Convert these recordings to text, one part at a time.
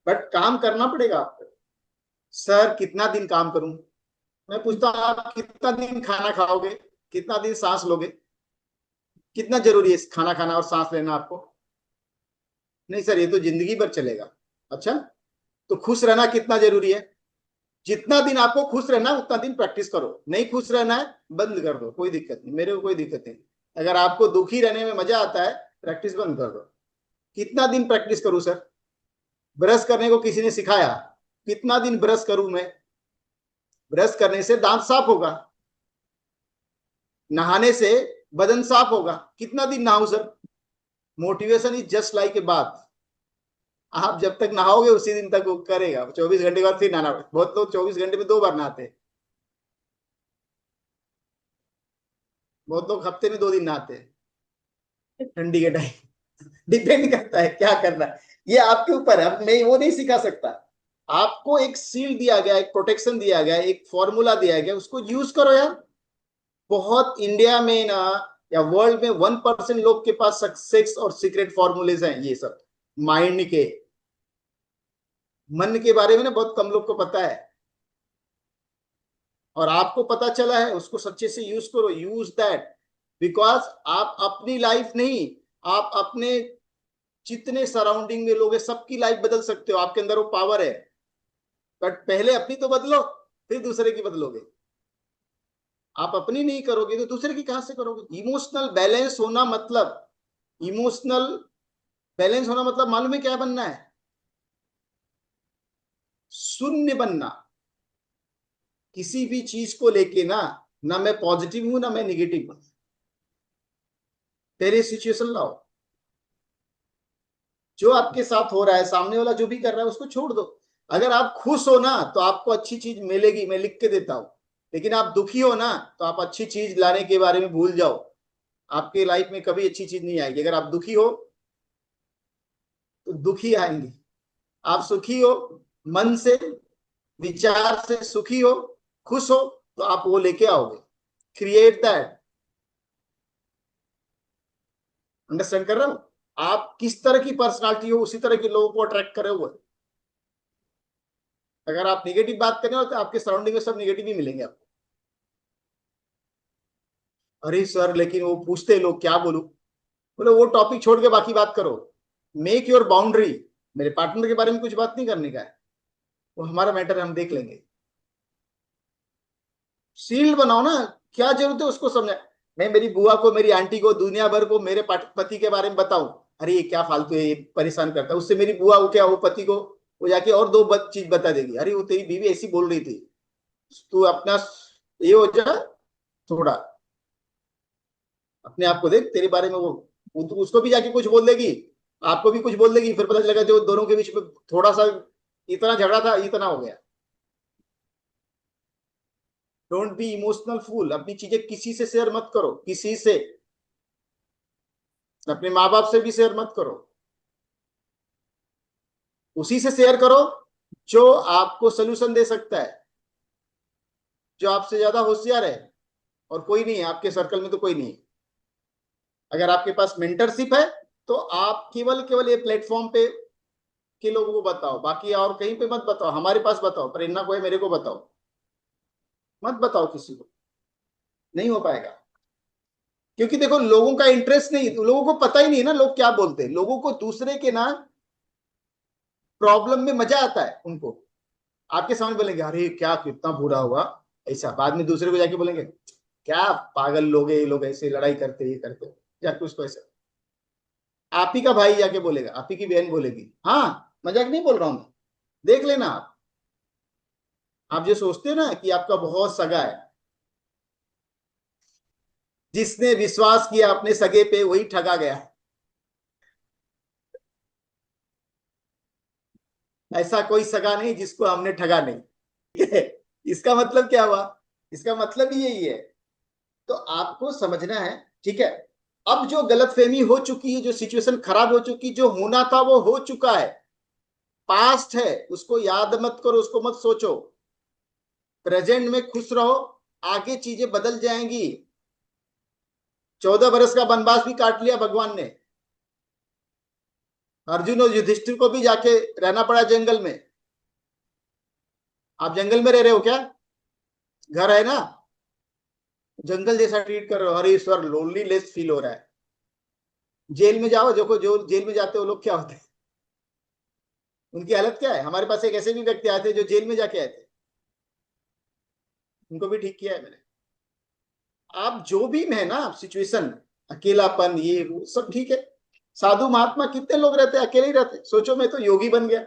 But काम करना पड़ेगा आपको। सर कितना दिन काम करूं? मैं पूछता हूं, आप कितना दिन खाना खाओगे? कितना दिन सांस लोगे? कितना जरूरी है खाना खाना और सांस लेना आपको? नहीं सर, ये तो जिंदगी भर चलेगा। अच्छा, तो खुश रहना कितना जरूरी है? जितना दिन आपको खुश रहना है, उतना दिन प्रैक्टिस करो। नहीं खुश रहना है, बंद कर दो, कोई दिक्कत नहीं, मेरे को कोई दिक्कत नहीं। अगर आपको दुखी रहने में मजा आता है, प्रैक्टिस बंद कर दो। कितना दिन प्रैक्टिस करूं सर? ब्रश करने को किसी ने सिखाया, कितना दिन ब्रश करूं मैं? ब्रश करने से दांत साफ होगा, नहाने से बदन साफ होगा। कितना दिन नहाऊं sir? Motivation is just like a बात। आप जब तक नहाओगे उसी दिन तक वो करेगा, 24 घंटे के बाद फिर नहाना। बहुत लोग 24 घंटे में 2 बार नहाते हैं, बहुत लोग हफ्ते में 2 दिन नहाते हैं ठंडी के टाइम। डिपेंड करता है क्या करना है, ये आपके ऊपर है। अब मैं वो नहीं सिखा सकता। आपको एक सील दिया गया, एक प्रोटेक्शन दिया गया, एक फॉर्मूला दिया गया, उसको यूज करो यार। बहुत इंडिया में ना, या वर्ल्ड में 1% लोग के पास सक्सेस और सीक्रेट फॉर्मूलेज हैं ये सब। माइंड के, मन के बारे में ना बहुत कम लोग को पता है। और आपको पता चला है, उसको सच्चे से यूज करो, यूज दैट। बिकॉज आप अपनी लाइफ नहीं, आप अपने जितने सराउंडिंग में लोग हैं सबकी लाइफ बदल सकते हो, आपके अंदर वो पावर है। बट पहले अपनी तो बदलो, फिर दूसरे की बदलोगे। आप अपनी नहीं करोगे तो दूसरे की कहां से करोगे? इमोशनल बैलेंस होना मतलब, इमोशनल बैलेंस होना मतलब मालूम है क्या बनना है? शून्य बनना। किसी भी चीज को लेके ना, ना मैं पॉजिटिव हूं ना मैं निगेटिव हूं। तेरे सिचुएशन लाओ, जो आपके साथ हो रहा है, सामने वाला जो भी कर रहा है उसको छोड़ दो। अगर आप खुश हो ना तो आपको अच्छी चीज मिलेगी, मैं लिख के देता हूं। लेकिन आप दुखी हो ना, तो आप अच्छी चीज लाने के बारे में भूल जाओ। आपके लाइफ में कभी अच्छी चीज नहीं आएगी। अगर आप दुखी हो तो दुखी आएंगे। आप सुखी हो, मन से, विचार से सुखी हो, खुश हो, तो आप वो लेके आओगे। Create that. अंडरस्टैंड कर रहे हो? आप किस तरह की पर्सनालिटी हो, उसी तरह के लोगों को अट्रैक्ट करे हुए। अगर आप निगेटिव बात कर रहे हो तो आपके सराउंडिंग में सब निगेटिव ही मिलेंगे आपको। अरे सर लेकिन वो पूछते हैं लोग, क्या बोलूं? बोले वो टॉपिक छोड़ के बाकी बात करो। Make your boundary. मेरे पार्टनर के बारे में कुछ बात नहीं करने का है, वो हमारा मैटर है, हम देख लेंगे। शील्ड बनाओ ना। क्या जरूरत है उसको समझा? मैं मेरी बुआ को, मेरी आंटी को, दुनिया भर को मेरे पति के बारे में बताऊं? अरे ये क्या फालतू है, ये परेशान करता है। उससे मेरी बुआ को क्या, वो पति को वो जाके और दो चीज बता देगी, अरे वो तेरी बीवी ऐसी बोल रही थी। तू अपना ये हो जा थोड़ा, अपने आप को देख। तेरे बारे में वो तो उसको भी जाके कुछ बोल देगी, आपको भी कुछ बोल देगी, फिर पता चलेगा जो दोनों के बीच में थोड़ा सा इतना झगड़ा था, इतना हो गया। Don't be emotional fool. अपनी चीजें किसी से शेयर मत करो, किसी से। अपने माँ बाप से भी शेयर मत करो। उसी से शेयर करो जो आपको सोल्यूशन दे सकता है, जो आपसे ज्यादा होशियार है। और कोई नहीं है आपके सर्कल में, तो कोई नहीं है। अगर आपके पास मेंटरशिप है तो आप केवल केवल ये प्लेटफॉर्म पे के लोगों को बताओ, बाकी और कहीं पे मत बताओ। हमारे पास बताओ, प्रेरणा को है, मेरे को बताओ, मत बताओ किसी को। नहीं हो पाएगा। क्योंकि देखो, लोगों का इंटरेस्ट नहीं, लोगों को पता ही नहीं है ना लोग क्या बोलते हैं। लोगों को दूसरे के ना प्रॉब्लम में मजा आता है उनको। आपके सामने बोलेंगे अरे क्या कितना बुरा हुआ, ऐसा। बाद में दूसरे को जाके बोलेंगे क्या पागल लोग हैं ये लोग, ऐसे लड़ाई करते ये करते, जाके उसको ऐसे। आप ही का भाई जाके बोलेगा, आप ही की बहन बोलेगी। हाँ, मजाक नहीं बोल रहा हूं मैं। देख लेना आप जो सोचते हो ना कि आपका बहुत सगा है, जिसने विश्वास किया अपने सगे पे वही ठगा गया। ऐसा कोई सगा नहीं जिसको हमने ठगा नहीं। इसका मतलब क्या हुआ? इसका मतलब ही यही है। तो आपको समझना है, ठीक है? अब जो गलतफहमी हो चुकी है, जो सिचुएशन खराब हो चुकी, जो होना था वो हो चुका है। पास्ट है, उसको याद मत करो, उसको मत सोचो। प्रेजेंट में खुश रहो। आगे चीजें बदल जाएंगी। 14 बरस का वनवास भी काट लिया भगवान ने। अर्जुन और युधिष्ठिर को भी जाके रहना पड़ा जंगल में। आप जंगल में रह रहे हो क्या? घर है ना, जंगल जैसा ट्रीट कर रहे हो। अरे इस बार लोनली लेस फील हो रहा है। जेल में जाओ, जो जेल में जाते हो लोग क्या होते हैं, उनकी हालत क्या है। हमारे पास एक ऐसे भी व्यक्ति आए थे जो जेल में जाके आए थे, उनको भी ठीक किया है मैंने। आप जो भी है ना सिचुएशन, अकेलापन ये वो सब ठीक है। साधु महात्मा कितने लोग रहते हैं, अकेले ही रहते। सोचो मैं तो योगी बन गया,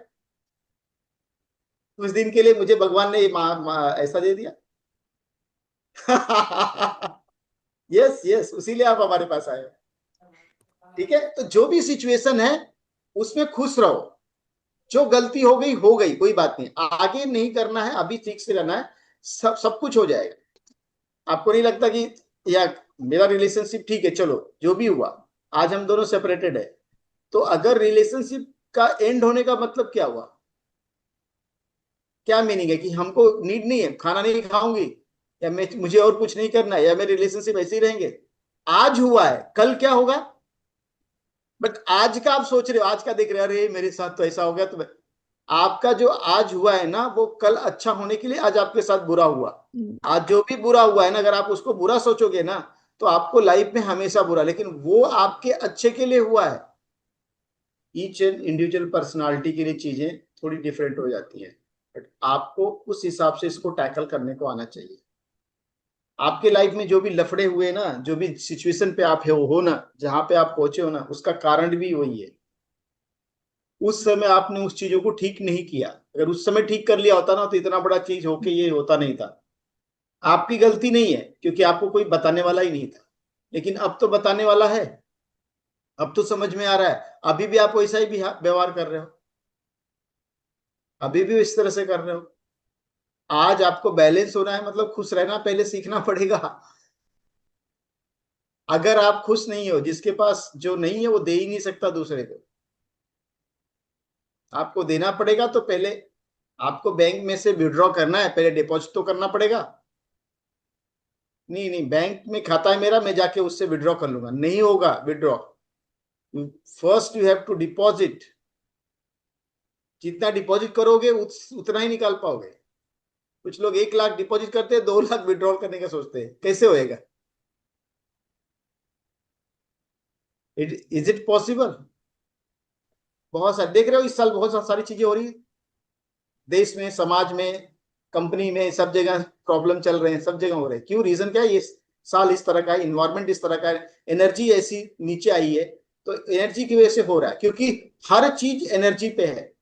उस दिन के लिए मुझे भगवान ने ऐसा दे दिया। यस यस, उसीलिए आप हमारे पास आए हो। ठीक है, तो जो भी सिचुएशन है उसमें खुश रहो। जो गलती हो गई, कोई बात नहीं, आगे नहीं करना है, अभी ठीक से रहना है। सब सब कुछ हो जाएगा। आपको नहीं लगता कि या मेरा रिलेशनशिप ठीक है, चलो जो भी हुआ, आज हम दोनों सेपरेटेड है, तो अगर रिलेशनशिप का एंड होने का मतलब क्या हुआ? क्या मीनिंग है कि हमको नीड नहीं है, खाना नहीं खाऊंगी, या मैं मुझे और कुछ नहीं करना है, या मेरे रिलेशनशिप ऐसे ही रहेंगे? आज हुआ है, कल क्या होगा? बट आज का आप सोच रहे हो, आज का देख रहे हो, अरे मेरे साथ तो ऐसा हो गया, तो आपका जो आज हुआ है ना, वो कल अच्छा होने के लिए आज आपके साथ बुरा हुआ। आज जो भी बुरा हुआ है ना, अगर आप उसको बुरा सोचोगे ना, तो आपको लाइफ में हमेशा बुरा, लेकिन वो आपके अच्छे के लिए हुआ है। ईच एंड इंडिविजुअल पर्सनालिटी के लिए चीजें थोड़ी डिफरेंट हो जाती हैं, बट आपको उस हिसाब से इसको टैकल करने को आना चाहिए। आपके लाइफ में जो भी लफड़े हुए ना, जो भी सिचुएशन पे आप हो ना, जहां पे आप पहुंचे हो ना, उसका कारण भी वही है। उस समय आपने उस चीजों को ठीक नहीं किया। अगर उस समय ठीक कर लिया होता ना, तो इतना बड़ा चीज होके ये होता नहीं था। आपकी गलती नहीं है, क्योंकि आपको कोई बताने वाला ही नहीं था। लेकिन अब तो बताने वाला है, अब तो समझ में आ रहा है। अभी भी आप वैसा ही व्यवहार कर रहे हो, अभी भी इस तरह से कर रहे हो। आज आपको बैलेंस होना है, मतलब खुश रहना पहले सीखना पड़ेगा। अगर आप खुश नहीं हो, जिसके पास जो नहीं है वो दे ही नहीं सकता दूसरे को, आपको देना पड़ेगा। तो पहले आपको बैंक में से विड्रॉ करना है, पहले डिपॉजिट तो करना पड़ेगा। नहीं नहीं, बैंक में खाता है मेरा, मैं जाके उससे विड्रॉ कर लूंगा, नहीं होगा withdraw. First you have to deposit. जितना डिपॉजिट करोगे उतना ही निकाल पाओगे। कुछ लोग 1 लाख डिपॉजिट करते हैं, 2 लाख विड्रॉल करने का सोचते हैं, कैसे होएगा? Is it possible? बहुत सारे देख रहे हो, इस साल बहुत सारी चीजें हो रही है, देश में, समाज में, कंपनी में, सब जगह प्रॉब्लम चल रहे हैं, सब जगह हो रहे हैं। क्यों? रीजन क्या है? ये साल इस तरह का है, इन्वायरमेंट इस तरह का है, एनर्जी ऐसी नीचे आई है, तो एनर्जी की वजह से हो रहा है, क्योंकि हर चीज एनर्जी पे है।